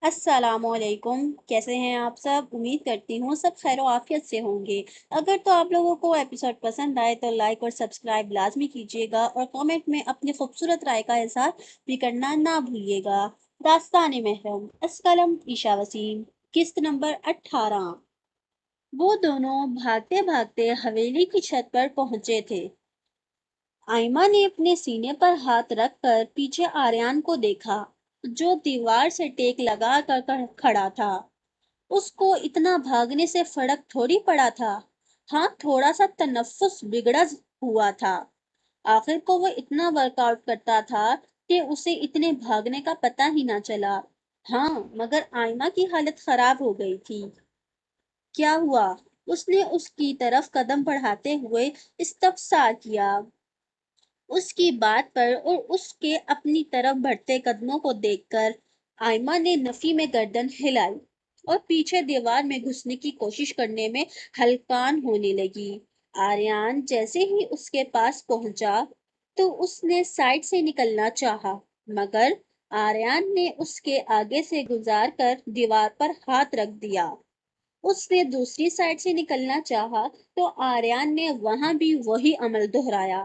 السلام علیکم، کیسے ہیں آپ سب؟ امید کرتی ہوں سب خیر و عافیت سے ہوں گے۔ اگر تو آپ لوگوں کو ایپیسوڈ پسند آئے تو لائک اور سبسکرائب لازمی کیجیے گا اور کامنٹ میں اپنی خوبصورت رائے کا اظہار بھی کرنا نہ بھولیے گا۔ داستان محرم، اسکلم عیشا وسیم، قسط نمبر 18۔ وہ دونوں بھاگتے بھاگتے حویلی کی چھت پر پہنچے تھے۔ آئمہ نے اپنے سینے پر ہاتھ رکھ کر پیچھے آریان کو دیکھا، جو دیوار سے ٹیک لگا کر کھڑا تھا۔ اس کو اتنا بھاگنے سے فرق تھوڑی پڑا تھا۔ ہاں، تھوڑا سا تنفس بگڑا ہوا تھا۔ آخر کو وہ اتنا ورک آؤٹ کرتا تھا کہ اسے اتنے بھاگنے کا پتہ ہی نہ چلا۔ ہاں، مگر آئمہ کی حالت خراب ہو گئی تھی۔ کیا ہوا؟ اس نے اس کی طرف قدم بڑھاتے ہوئے استفسار کیا۔ اس کی بات پر اور اس کے اپنی طرف بڑھتے قدموں کو دیکھ کر آئمہ نے نفی میں گردن ہلائی اور پیچھے دیوار میں گھسنے کی کوشش کرنے میں ہلکان ہونے لگی۔ آریان جیسے ہی اس کے پاس پہنچا تو اس نے سائڈ سے نکلنا چاہا، مگر آریان نے اس کے آگے سے گزار کر دیوار پر ہاتھ رکھ دیا۔ اس نے دوسری سائڈ سے نکلنا چاہا تو آریان نے وہاں بھی وہی عمل دہرایا۔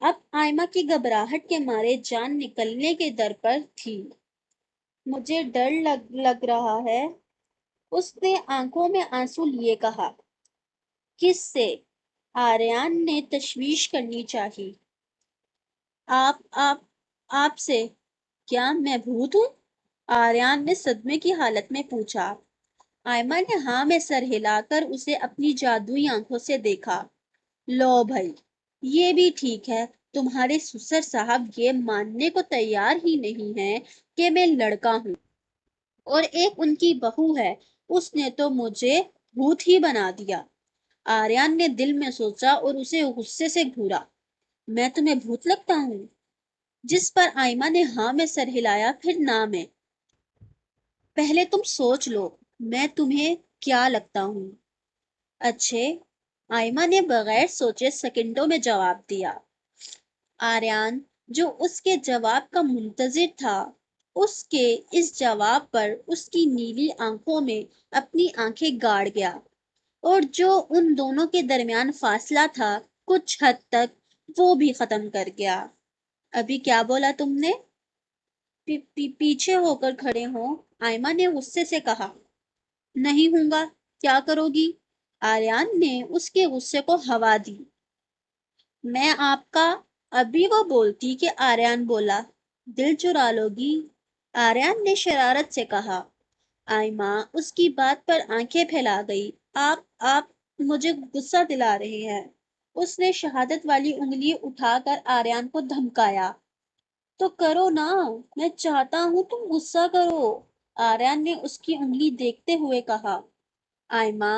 اب آئمہ کی گھبراہٹ کے مارے جان نکلنے کے در پر تھی۔ مجھے ڈر لگ رہا ہے، اس نے آنکھوں میں آنسو لیے کہا۔ کس سے؟ آریان نے تشویش کرنی چاہی۔ آپ آپ آپ سے۔ کیا میں بھوت ہوں؟ آریان نے صدمے کی حالت میں پوچھا۔ آئمہ نے ہاں میں سر ہلا کر اسے اپنی جادوئی آنکھوں سے دیکھا۔ لو بھائی، یہ بھی ٹھیک ہے، تمہارے سسر صاحب یہ ماننے کو تیار ہی نہیں ہیں کہ میں لڑکا ہوں، اور ایک ان کی بہو ہے، اس نے تو مجھے بھوت ہی بنا دیا۔ آریان نے دل میں سوچا اور اسے غصے سے گھورا۔ میں تمہیں بھوت لگتا ہوں؟ جس پر آئمہ نے ہاں میں سر ہلایا، پھر نہ میں۔ پہلے تم سوچ لو، میں تمہیں کیا لگتا ہوں؟ اچھے، آئمہ نے بغیر سوچے سیکنڈوں میں جواب دیا۔ آریان، جو اس کے جواب کا منتظر تھا، اس کے اس جواب پر اس کی نیلی آنکھوں میں اپنی آنکھیں گاڑ گیا، اور جو ان دونوں کے درمیان فاصلہ تھا کچھ حد تک وہ بھی ختم کر گیا۔ ابھی کیا بولا تم نے؟ پیچھے ہو کر کھڑے ہوں، آئمہ نے غصے سے کہا۔ نہیں ہوں گا، کیا کرو گی؟ آریان نے اس کے غصے کو ہوا دی۔ میں آپ کا… ابھی وہ بولتی کہ آریان بولا، دل چرا لو گی؟ آریان نے شرارت سے کہا۔ آئمہ اس کی بات پر آنکھیں پھیلا گئی۔ آپ مجھے غصہ دلا رہے ہیں۔ اس نے شہادت والی انگلی اٹھا کر آریان کو دھمکایا۔ تو کرو نا، میں چاہتا ہوں تم غصہ کرو، آریان نے اس کی انگلی دیکھتے ہوئے کہا۔ آئمہ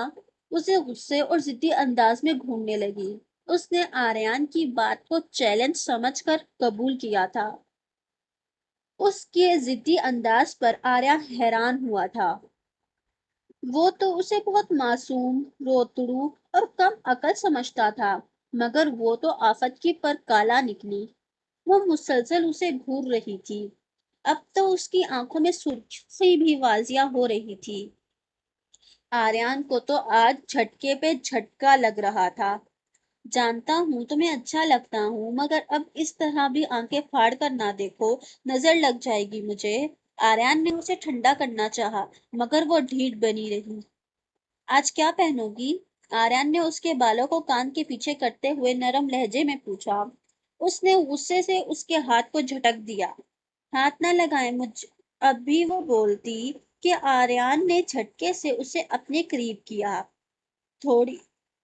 اسے غصے اور ضدی انداز میں گھورنے لگی۔ اس نے آریان کی بات کو چیلنج سمجھ کر قبول کیا تھا۔ اس کے ضدی انداز پر آریان حیران ہوا تھا۔ وہ تو اسے بہت معصوم، روتڑو اور کم عقل سمجھتا تھا، مگر وہ تو آفت کی پر کالا نکلی۔ وہ مسلسل اسے گھور رہی تھی۔ اب تو اس کی آنکھوں میں سرخی بھی واضح ہو رہی تھی۔ آریان کو تو آج جھٹکے پہ جھٹکا لگ رہا تھا۔ جانتا ہوں تمہیں اچھا لگتا ہوں، مگر اب اس طرح بھی آنکھیں پھاڑ کر نہ دیکھو، نظر لگ جائے گی مجھے۔ آریان نے اسے ٹھنڈا کرنا چاہا، مگر وہ ڈھیٹ بنی رہی۔ آج کیا پہنو گی؟ آریان نے اس کے بالوں کو کان کے پیچھے کرتے ہوئے نرم لہجے میں پوچھا۔ اس نے غصے سے اس کے ہاتھ کو جھٹک دیا۔ ہاتھ نہ لگائیں مجھ… ابھی وہ بولتی کہ آریان نے جھٹکے سے اسے اپنے قریب کیا۔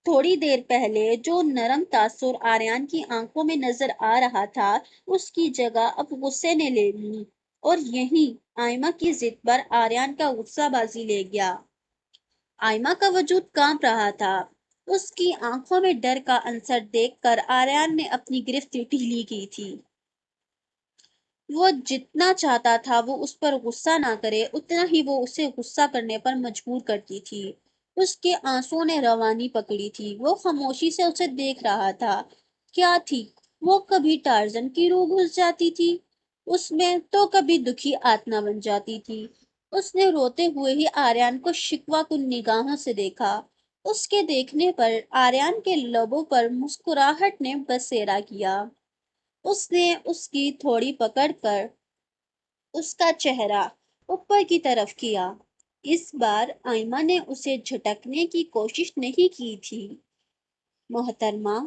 تھوڑی دیر پہلے جو نرم تاثر آریان کی آنکھوں میں نظر آ رہا تھا، اس کی جگہ اب غصے نے لے لی، اور یہیں آئمہ کی ضد پر آریان کا غصہ بازی لے گیا۔ آئمہ کا وجود کانپ رہا تھا۔ اس کی آنکھوں میں ڈر کا عنصر دیکھ کر آریان نے اپنی گرفت ڈھیلی کی تھی۔ وہ جتنا چاہتا تھا وہ اس پر غصہ نہ کرے، اتنا ہی وہ اسے غصہ کرنے پر مجبور کرتی تھی۔ اس کے آنسوؤں نے روانی پکڑی تھی۔ وہ خاموشی سے اسے دیکھ رہا تھا۔ کیا تھی وہ؟ کبھی ٹارزن کی روح گھس جاتی تھی، اس میں تو کبھی دکھی آتما بن جاتی تھی۔ اس نے روتے ہوئے ہی آریان کو شکوہ کن نگاہوں سے دیکھا۔ اس کے دیکھنے پر آریان کے لبوں پر مسکراہٹ نے بسیرا کیا۔ اس نے اس کی تھوڑی پکڑ کر اس کا چہرہ اوپر کی طرف کیا۔ اس بار آئمہ نے اسے جھٹکنے کی کوشش نہیں کی تھی۔ محترمہ،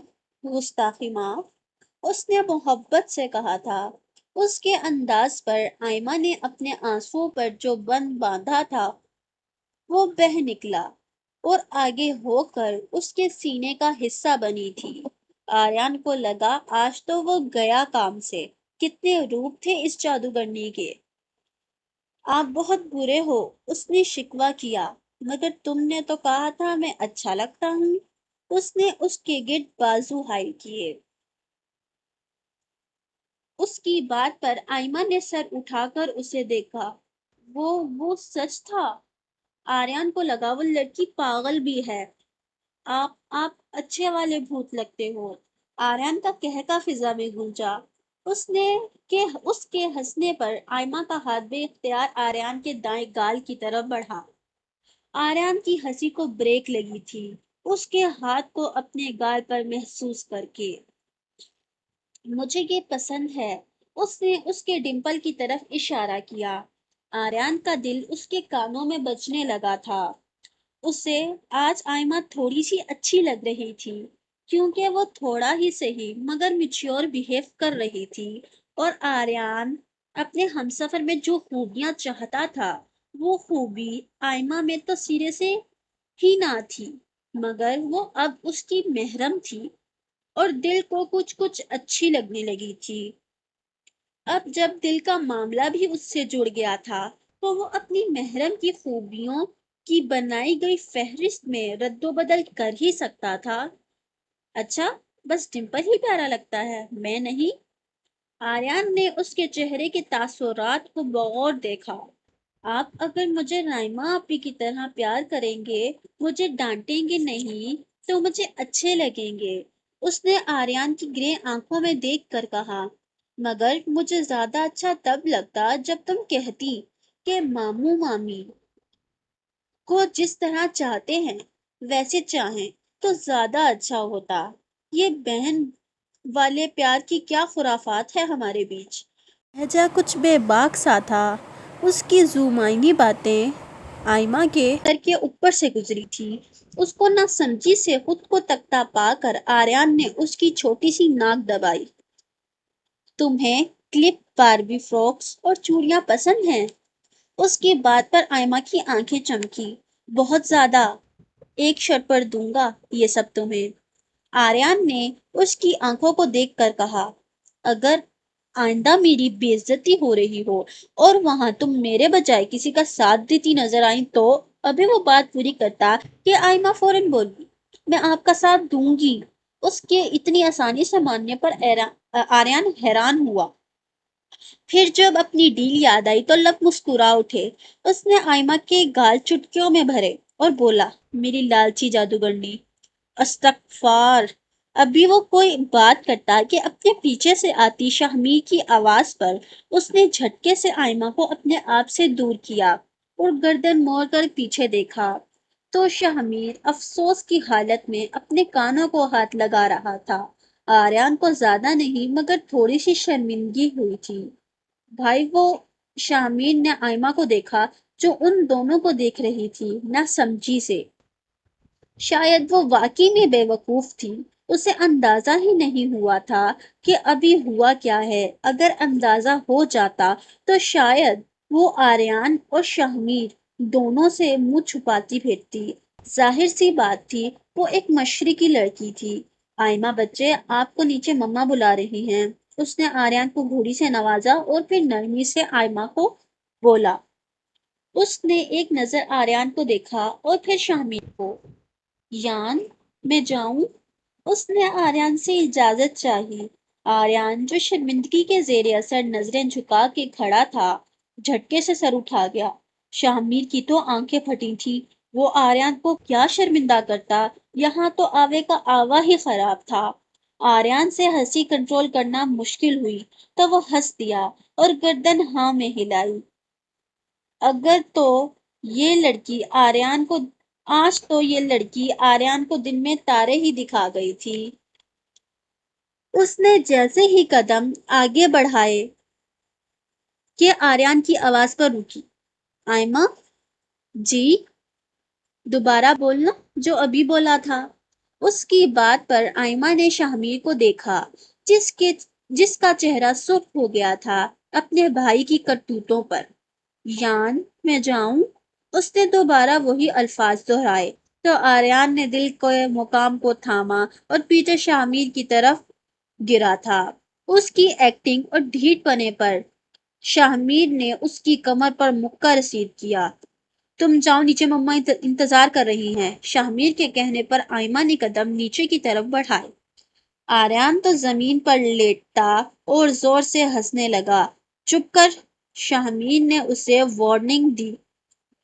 گستاخی معاف، اس نے محبت سے کہا تھا۔ اس کے انداز پر آئمہ نے اپنے آنسوؤں پر جو بند باندھا تھا وہ بہہ نکلا اور آگے ہو کر اس کے سینے کا حصہ بنی تھی۔ آریان کو لگا آج تو وہ گیا کام سے۔ کتنے روپ تھے اس جادوگرنی کے۔ آپ بہت برے ہو، اس نے شکوہ کیا، مگر تم نے تو کہا تھا میں اچھا لگتا ہوں۔ اس نے اس کے گرد بازو حائل کیے۔ اس کی بات پر آئمہ نے سر اٹھا کر اسے دیکھا۔ وہ سچ تھا۔ آریان کو لگا وہ لڑکی پاگل بھی ہے۔ آپ اچھے والے بھوت لگتے ہو۔ آریان کا کہکا فضا میں گونجا۔ اس نے اس کے ہنسنے پر آئمہ کا ہاتھ بے اختیار آریان کے دائیں گال کی طرف بڑھا۔ آریان کی ہنسی کو بریک لگی تھی، اس کے ہاتھ کو اپنے گال پر محسوس کر کے۔ مجھے یہ پسند ہے۔ اس نے اس کے ڈمپل کی طرف اشارہ کیا۔ آریان کا دل اس کے کانوں میں بجنے لگا تھا۔ اسے آج آئمہ تھوڑی سی اچھی لگ رہی تھی، کیونکہ وہ تھوڑا ہی صحیح مگر میچور بیہیو کر رہی تھی، اور آریان اپنے ہمسفر میں جو خوبیاں چاہتا تھا وہ خوبی آئمہ میں تو سرے سے ہی نہ تھی، مگر وہ اب اس کی محرم تھی اور دل کو کچھ کچھ اچھی لگنے لگی تھی۔ اب جب دل کا معاملہ بھی اس سے جڑ گیا تھا تو وہ اپنی محرم کی خوبیوں کی بنائی گئی فہرست میں رد و بدل کر ہی سکتا تھا۔ اچھا، بس ڈمپل ہی پیارا لگتا ہے، میں نہیں؟ آریان نے اس کے چہرے کے تاثرات کو بغور دیکھا۔ آپ اگر مجھے نائمہ آپی کی طرح پیار کریں گے، مجھے ڈانٹیں گے نہیں، تو مجھے اچھے لگیں گے۔ اس نے آریان کی گرے آنکھوں میں دیکھ کر کہا، مگر مجھے زیادہ اچھا تب لگتا جب تم کہتی کہ ماموں مامی کو جس طرح چاہتے ہیں ویسے چاہیں تو زیادہ اچھا ہوتا۔ یہ بہن والے پیار کی کیا خرافات ہے ہمارے بیچ۔ لہجہ کچھ بے باک سا تھا۔ اس کی زومعنی باتیں آئمہ کے سر کے اوپر سے گزری تھی۔ اس کو نہ سمجھی سے خود کو تکتا پا کر آریان نے اس کی چھوٹی سی ناک دبائی۔ تمہیں کلپ باربی فراکس اور چوڑیاں پسند ہیں؟ اس کی بات پر آئمہ کی آنکھیں چمکی۔ بہت زیادہ۔ ایک شرط پر دوں گا یہ سب تمہیں۔ آریان نے اس کی آنکھوں کو دیکھ کر کہا، اگر آئندہ میری بے عزتی ہو رہی ہو اور وہاں تم میرے بجائے کسی کا ساتھ دیتی نظر آئی تو۔ ابھی وہ بات پوری کرتا کہ آئمہ فوراً بولی، میں آپ کا ساتھ دوں گی۔ اس کے اتنی آسانی سے ماننے پر آریان حیران ہوا۔ پھر جب اپنی ڈیل یاد آئی تو لب مسکرا اٹھے۔ اس نے آئمہ کے گال چٹکیوں میں بھرے اور بولا، میری لالچی جادوگرنی، استغفار۔ ابھی وہ کوئی بات کرتا کہ اپنے پیچھے سے آتی شہمیر کی آواز پر اس نے جھٹکے سے آئمہ کو اپنے آپ سے دور کیا اور گردن موڑ کر پیچھے دیکھا تو شہمیر افسوس کی حالت میں اپنے کانوں کو ہاتھ لگا رہا تھا۔ آریان کو زیادہ نہیں مگر تھوڑی سی شرمندگی ہوئی تھی۔ بھائی وہ شہمیر نے آئمہ کو دیکھا جو ان دونوں کو دیکھ رہی تھی، نہ سمجھی سے۔ شاید وہ واقعی میں بے وقوف تھی۔ اسے اندازہ ہی نہیں ہوا تھا کہ ابھی ہوا کیا ہے۔ اگر اندازہ ہو جاتا تو شاید وہ آریان اور شہمیر دونوں سے منہ چھپاتی پھرتی۔ ظاہر سی بات تھی وہ ایک مشرقی لڑکی تھی۔ آئمہ بچے، آپ کو نیچے مما بلا رہی ہیں۔ اس نے آریان کو گھوڑی سے نوازا اور پھر نرمی سے آئمہ کو بولا۔ اس نے ایک نظر آریان کو دیکھا اور پھر شہمیر کو۔ یان، میں جاؤں؟ اس نے آریان سے اجازت چاہی۔ آریان جو شرمندگی کے زیر اثر نظریں جھکا کے کھڑا تھا، جھٹکے سے سر اٹھا گیا۔ شہمیر کی تو آنکھیں پھٹی تھی۔ وہ آریان کو کیا شرمندہ کرتا، یہاں تو آوے کا آوا ہی خراب تھا۔ آریان سے ہنسی کنٹرول کرنا مشکل ہوئی تو وہ ہنس دیا اور گردن ہاں میں ہلائی۔ اگر تو یہ لڑکی آریان کو آج تو یہ لڑکی آریان کو دن میں تارے ہی دکھا گئی تھی۔ اس نے جیسے ہی قدم آگے بڑھائے کہ آریان کی آواز پر رکی۔ آئمہ؟ جی؟ دوبارہ بولنا جو ابھی بولا تھا۔ اس کی بات پر آئمہ نے شاہمیر کو دیکھا جس کا چہرہ سرخ ہو گیا تھا اپنے بھائی کی کرتوتوں پر۔ یان میں جاؤں؟ اس نے دوبارہ وہی الفاظ دہرائے تو آریان نے دل کے مقام کو تھاما اور پیچھے شاہمیر کی طرف گرا تھا۔ اس کی ایکٹنگ اور ڈھیٹ پنے پر شاہمیر نے اس کی کمر پر مکہ رسید کیا۔ تم جاؤ نیچے، مما انتظار کر رہی ہیں۔ شاہمیر کے کہنے پر آئمہ نے قدم نیچے کی طرف بڑھائے۔ آریان تو زمین پر لیٹا اور زور سے ہنسنے لگا۔ چپ کر، شاہمیر نے اسے وارننگ دی۔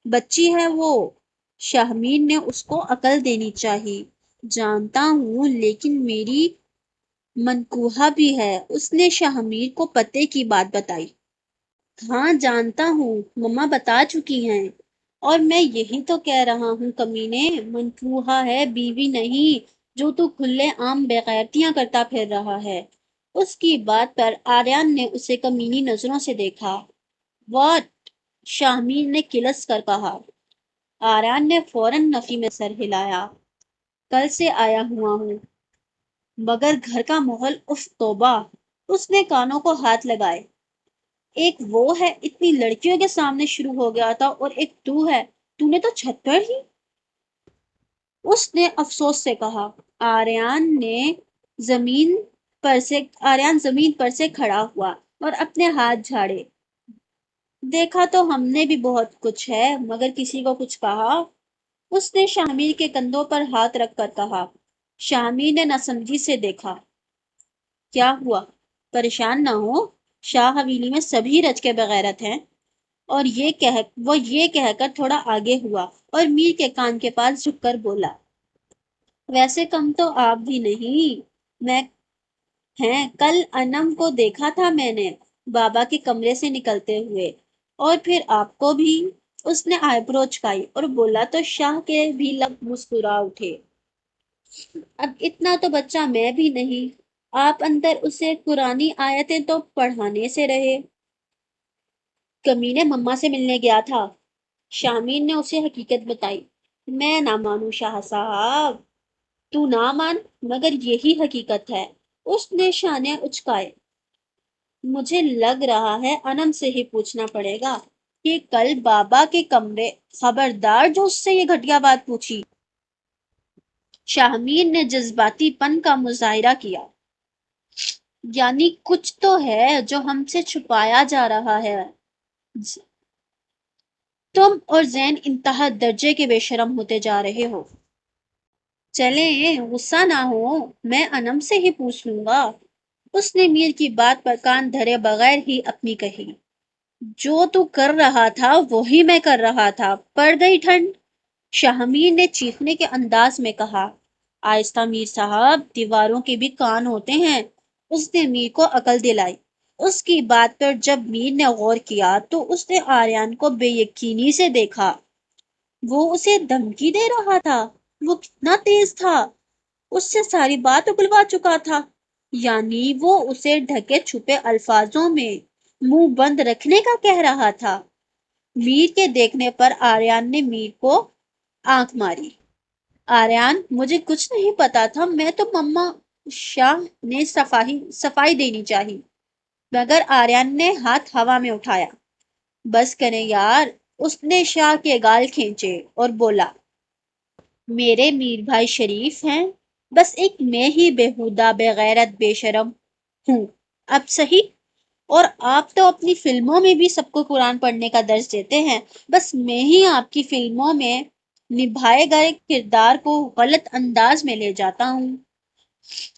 بچی ہے وہ، شاہمیر نے اس کو عقل دینی چاہی۔ جانتا ہوں، لیکن میری منکوہا بھی ہے۔ اس نے شاہمیر کو پتے کی بات بتائی۔ ہاں جانتا ہوں، مما بتا چکی ہیں۔ اور میں یہی تو کہہ رہا ہوں کمینے، منکوہا ہے، بیوی نہیں جو تو کھلے عام بےغیرتیاں کرتا پھر رہا ہے۔ اس کی بات پر آریان نے اسے کمینی نظروں سے دیکھا۔ واٹ؟ شاہمیر نے کلس کر کہا۔ آریان نے فوراً نفی میں سر ہلایا۔ کل سے آیا ہوا ہوں، مگر گھر کا ماحول، اف توبہ! اس نے کانوں کو ہاتھ لگائے۔ ایک وہ ہے، اتنی لڑکیوں کے سامنے شروع ہو گیا تھا، اور ایک تو ہے، تو نے تو چھت پر ہی۔ اس نے افسوس سے کہا۔ آریان زمین پر سے کھڑا ہوا اور اپنے ہاتھ جھاڑے۔ دیکھا تو ہم نے بھی بہت کچھ ہے، مگر کسی کو کچھ کہا؟ اس نے شاہمیر کے کندھوں پر ہاتھ رکھ کر کہا۔ شاہمیر نے ناسمجھی سے دیکھا۔ کیا ہوا؟ پریشان نہ ہو، شاہ حویلی میں سبھی رج کے بغیرت ہیں۔ اور وہ یہ کہہ کر تھوڑا آگے ہوا اور میر کے کان کے پاس جھک کر بولا۔ ویسے کم تو آپ بھی نہیں میں ہیں، کل انم کو دیکھا تھا میں نے بابا کے کمرے سے نکلتے ہوئے، اور پھر آپ کو بھی۔ اس نے آئی برو چکائی اور بولا تو شاہ کے بھی لب مسکرا اٹھے۔ اب اتنا تو بچہ میں بھی نہیں، آپ اندر اسے قرآنی آیتیں تو پڑھانے سے رہے۔ کمینے مما سے ملنے گیا تھا، شاہمیر نے اسے حقیقت بتائی۔ میں نہ مانوں شاہ صاحب۔ تو نہ مان، مگر یہی حقیقت ہے۔ اس نے شانے اچکائے۔ مجھے لگ رہا ہے انم سے ہی پوچھنا پڑے گا کہ کل بابا کے کمرے، خبردار جو اس سے یہ گھٹیا بات پوچھی۔ شاہمیر نے جذباتی پن کا مظاہرہ کیا۔ یعنی کچھ تو ہے جو ہم سے چھپایا جا رہا ہے۔ تم اور زین انتہا درجے کے بے شرم ہوتے جا رہے ہو۔ چلیں غصہ نہ ہو، میں انم سے ہی پوچھ لوں گا۔ اس نے میر کی بات پر کان دھرے بغیر ہی اپنی کہی۔ جو تو کر رہا تھا وہی میں کر رہا تھا، پڑ گئی ٹھنڈ، شاہمیر نے چیخنے کے انداز میں کہا۔ آہستہ میر صاحب، دیواروں کے بھی کان ہوتے ہیں، اس نے میر کو عقل دلائی۔ اس کی بات پر جب میر نے غور کیا تو اس نے آریان کو بے یقینی سے دیکھا۔ وہ اسے دھمکی دے رہا تھا؟ وہ کتنا تیز تھا، اس سے ساری بات اگلوا چکا تھا۔ یعنی وہ اسے ڈھکے چھپے الفاظوں میں منہ بند رکھنے کا کہہ رہا تھا۔ میر کے دیکھنے پر آریان نے میر کو آنکھ ماری۔ آریان، مجھے کچھ نہیں پتا تھا، میں تو مما شاہ نے صفائی دینی چاہی، مگر آریان نے ہاتھ ہوا میں اٹھایا۔ بس کریں یار، اس نے شاہ کے گال کھینچے اور بولا۔ میرے میر بھائی شریف ہیں، بس ایک میں ہی بےہودہ بے غیرت بے شرم ہوں۔ اب صحیح؟ اور آپ تو اپنی فلموں میں بھی سب کو قرآن پڑھنے کا درس دیتے ہیں، بس میں ہی آپ کی فلموں میں نبھائے گئے کردار کو غلط انداز میں لے جاتا ہوں۔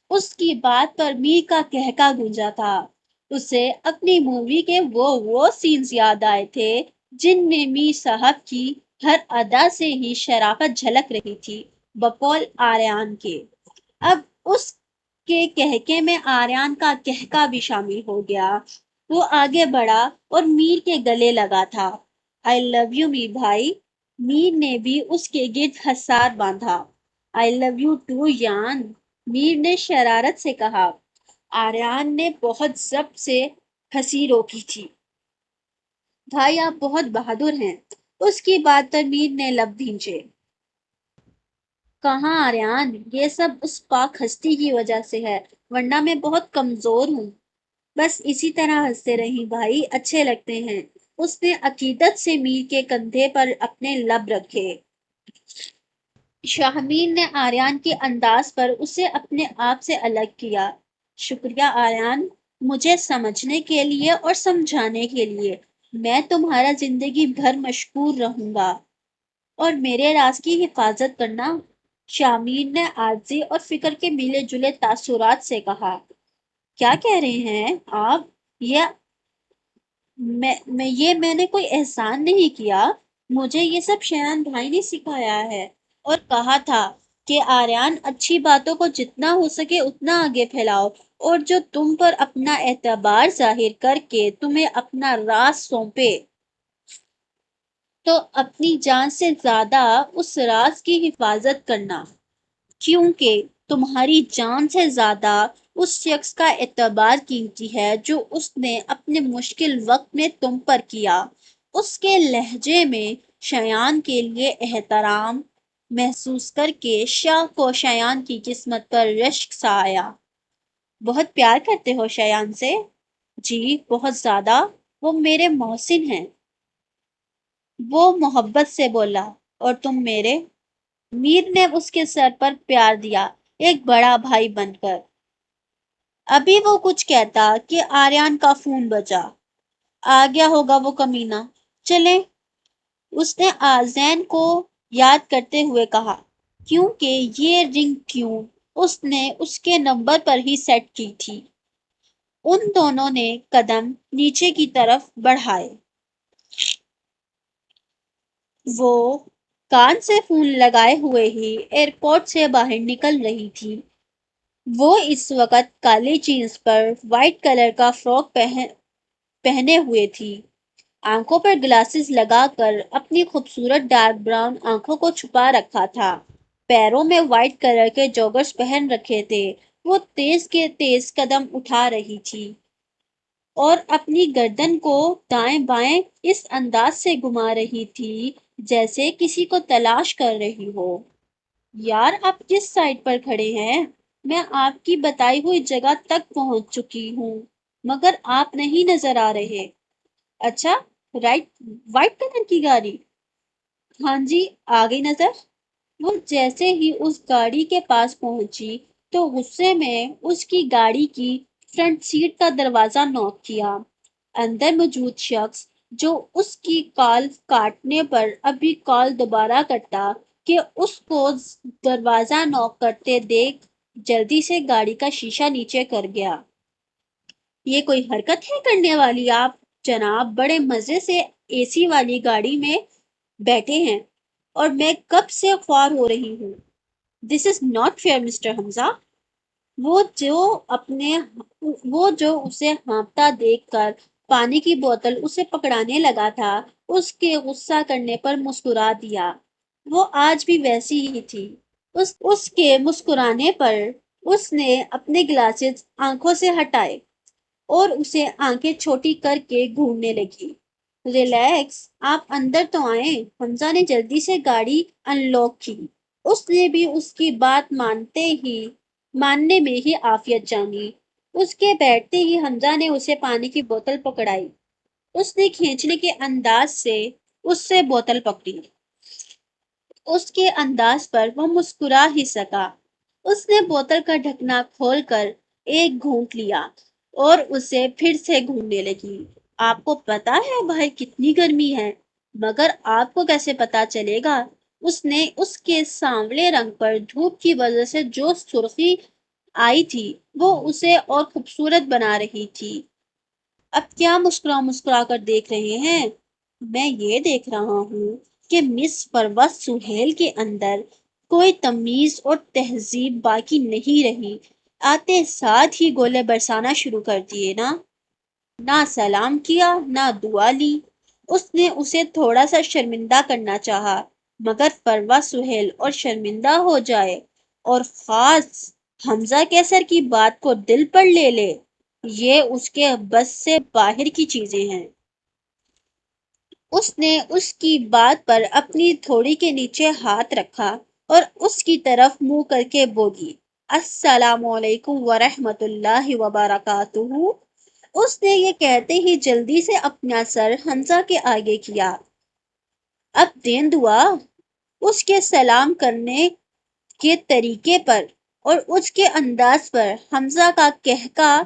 اس کی بات پر میر کا کہکا گونجا تھا۔ اسے اپنی مووی کے وہ سینز یاد آئے تھے جن میں میر صاحب کی ہر ادا سے ہی شرافت جھلک رہی تھی، بقول آریان کے۔ اب اس کے کہکے میں آریان کا کہکا بھی شامل ہو گیا۔ وہ آگے بڑھا اور میر کے گلے لگا تھا۔ آئی لو یو میر بھائی۔ میر نے بھی اس کے گرد حصار باندھا۔ آئی لو یو ٹو یان، میر نے شرارت سے کہا۔ آریان نے بہت ضبط سے ہنسی روکی تھی۔ بھائی آپ بہت بہادر ہیں، اس کی بات پر میر نے لب بھینچے۔ کہاں آریان، یہ سب اس پاک ہستی کی وجہ سے ہے، ورنہ میں بہت کمزور ہوں۔ بس اسی طرح ہنستے رہیں بھائی، اچھے لگتے ہیں۔ اس نے عقیدت سے میر کے کندھے پر اپنے لب رکھے۔ شاہمیر نے آریان کے انداز پر اسے اپنے آپ سے الگ کیا۔ شکریہ آریان، مجھے سمجھنے کے لیے اور سمجھانے کے لیے۔ میں تمہارا زندگی بھر مشکور رہوں گا۔ اور میرے راز کی حفاظت کرنا، شامیر نے عاجزی اور فکر کے ملے جلے تاثرات سے کہا۔ کیا کہہ رہے ہیں آپ؟ یہ میں نے کوئی احسان نہیں کیا۔ مجھے یہ سب شایان بھائی نے سکھایا ہے اور کہا تھا کہ آریان، اچھی باتوں کو جتنا ہو سکے اتنا آگے پھیلاؤ، اور جو تم پر اپنا اعتبار ظاہر کر کے تمہیں اپنا راز سونپے تو اپنی جان سے زیادہ اس راز کی حفاظت کرنا، کیونکہ تمہاری جان سے زیادہ اس شخص کا اعتبار قیمتی ہے جو اس نے اپنے مشکل وقت میں تم پر کیا۔ اس کے لہجے میں شایان کے لیے احترام محسوس کر کے شاہ کو شایان کی قسمت پر رشک سا آیا۔ بہت پیار کرتے ہو شایان سے؟ جی بہت زیادہ، وہ میرے محسن ہیں۔ وہ محبت سے بولا۔ اور تم میرے؟ میر نے اس کے سر پر پیار دیا، ایک بڑا بھائی بن کر۔ ابھی وہ کچھ کہتا کہ آریان کا فون بجا۔ آ گیا ہوگا وہ کمینہ، چلیں۔ اس نے آذین کو یاد کرتے ہوئے کہا، کیونکہ یہ رنگ ٹیون اس نے اس کے نمبر پر ہی سیٹ کی تھی۔ ان دونوں نے قدم نیچے کی طرف بڑھائے۔ وہ کان سے فون لگائے ہوئے ہی ایئرپورٹ سے باہر نکل رہی تھی۔ وہ اس وقت کالی جینس پر وائٹ کلر کا فراک پہنے ہوئے تھی۔ آنکھوں پر گلاسز لگا کر اپنی خوبصورت ڈارک براؤن آنکھوں کو چھپا رکھا تھا۔ پیروں میں وائٹ کلر کے جوگرز پہن رکھے تھے۔ وہ تیز کے تیز قدم اٹھا رہی تھی اور اپنی گردن کو دائیں بائیں اس انداز سے گھما رہی تھی جیسے کسی کو تلاش کر رہی ہو۔ یار آپ کس سائڈ پر کھڑے ہیں؟ میں آپ کی بتائی ہوئی جگہ تک پہنچ چکی ہوں مگر آپ نہیں نظر آ رہے۔ اچھا، رائٹ، وائٹ کلر کی گاڑی؟ ہاں جی، آ گئی نظر۔ وہ جیسے ہی اس گاڑی کے پاس پہنچی تو غصے میں اس کی گاڑی کی فرنٹ سیٹ کا دروازہ نوک کیا۔ اندر موجود شخص جو اس کی کال کاٹنے پر ابھی کال دوبارہ کرتا کہ اس کو دروازہ نوک کرتے دیکھ جلدی سے گاڑی کا شیشہ نیچے کر گیا۔ یہ کوئی حرکت ہے کرنے والی؟ آپ جناب بڑے مزے سے اے سی والی گاڑی میں بیٹھے ہیں اور میں کب سے خوار ہو رہی ہوں۔ دس از ناٹ فیئر مسٹر حمزہ۔ وہ جو اسے ہانپتا دیکھ کر پانی کی بوتل اسے پکڑانے لگا تھا، اس کے غصہ کرنے پر مسکرا دیا۔ وہ آج بھی ویسی ہی تھی۔ اس کے مسکرانے پر اس نے اپنے گلاسز آنکھوں سے ہٹائے اور اسے آنکھیں چھوٹی کر کے گھورنے لگی۔ ریلیکس، آپ اندر تو آئیں۔ حمزہ نے جلدی سے گاڑی ان لاک کی۔ اس نے بھی اس کی بات ماننے میں ہی عافیت جانی۔ اس کے بیٹھتے ہی حمزہ نے اسے پانی کی بوتل پکڑائی۔ اس نے کھینچنے کے انداز سے اس سے بوتل پکڑی۔ اس کے انداز پر وہ مسکرا ہی سکا۔ اس نے بوتل کا ڈھکنا کھول کر ایک گھونٹ لیا اور اسے پھر سے گھورنے لگی۔ آپ کو پتا ہے باہر کتنی گرمی ہے؟ مگر آپ کو کیسے پتا چلے گا؟ اس نے اس کے سانولے رنگ پر دھوپ کی وجہ سے جو سرخی آئی تھی وہ اسے اور خوبصورت بنا رہی تھی۔ اب کیا مسکرا کر دیکھ رہے ہیں؟ میں یہ دیکھ رہا ہوں کہ مس فروت سہیل کے اندر کوئی تمیز اور تہذیب باقی نہیں رہی۔ آتے ساتھ ہی گولے برسانا شروع کر دیے نا۔ نہ سلام کیا نہ دعا لی۔ اس نے اسے تھوڑا سا شرمندہ کرنا چاہا، مگر فروا سہیل اور شرمندہ ہو جائے، اور خاص حمزہ کیسر کی بات کو دل پر لے لے، یہ اس کے بس سے باہر کی چیزیں ہیں۔ اس نے اس کی بات پر اپنی تھوڑی کے نیچے ہاتھ رکھا اور اس کی طرف منہ کر کے بولی، السلام علیکم ورحمۃ اللہ وبرکاتہ۔ اس نے یہ کہتے ہی جلدی سے اپنا سر حمزہ کے آگے کیا۔ اب دین دعا۔ اس کے سلام کرنے کے طریقے پر اور اس کے انداز پر حمزہ کا کہکا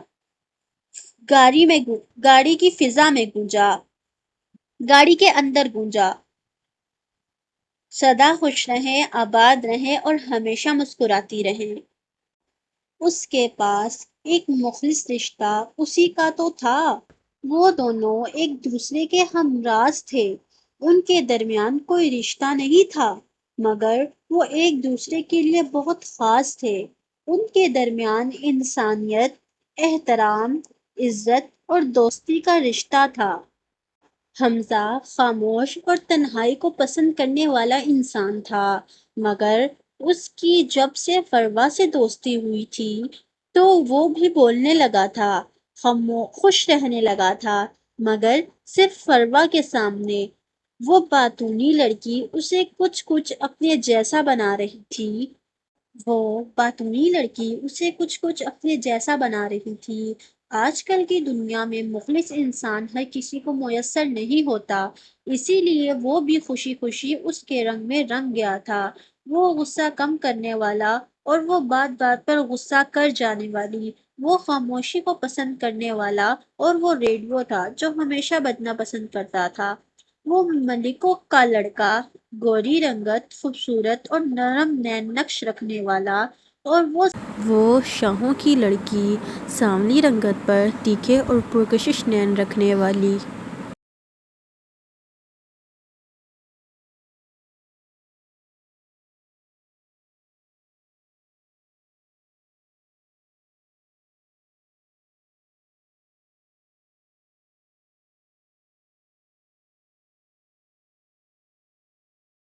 گاڑی کی فضا میں گونجا، گاڑی کے اندر گونجا۔ سدا خوش رہیں، آباد رہیں اور ہمیشہ مسکراتی رہیں۔ اس کے پاس ایک مخلص رشتہ اسی کا تو تھا۔ وہ دونوں ایک دوسرے کے ہمراز تھے۔ ان کے درمیان کوئی رشتہ نہیں تھا، مگر وہ ایک دوسرے کے لیے بہت خاص تھے۔ ان کے درمیان انسانیت، احترام، عزت اور دوستی کا رشتہ تھا۔ حمزہ خاموش اور تنہائی کو پسند کرنے والا انسان تھا، مگر اس کی جب سے فروا سے دوستی ہوئی تھی تو وہ بھی بولنے لگا تھا، خوش رہنے لگا تھا، مگر صرف فروا کے سامنے۔ وہ باتونی لڑکی اسے کچھ اپنے جیسا بنا رہی تھی۔ آج کل کی دنیا میں مخلص انسان ہر کسی کو میسر نہیں ہوتا، اسی لیے وہ بھی خوشی خوشی اس کے رنگ میں رنگ گیا تھا۔ وہ غصہ کم کرنے والا اور وہ بات بات پر غصہ کر جانے والی، وہ خاموشی کو پسند کرنے والا اور وہ ریڈیو تھا جو ہمیشہ بجنا پسند کرتا تھا۔ وہ ملکوں کا لڑکا، گوری رنگت، خوبصورت اور نرم نین نقش رکھنے والا، اور وہ شاہوں کی لڑکی، سانولی رنگت پر تیکھے اور پرکشش نین رکھنے والی۔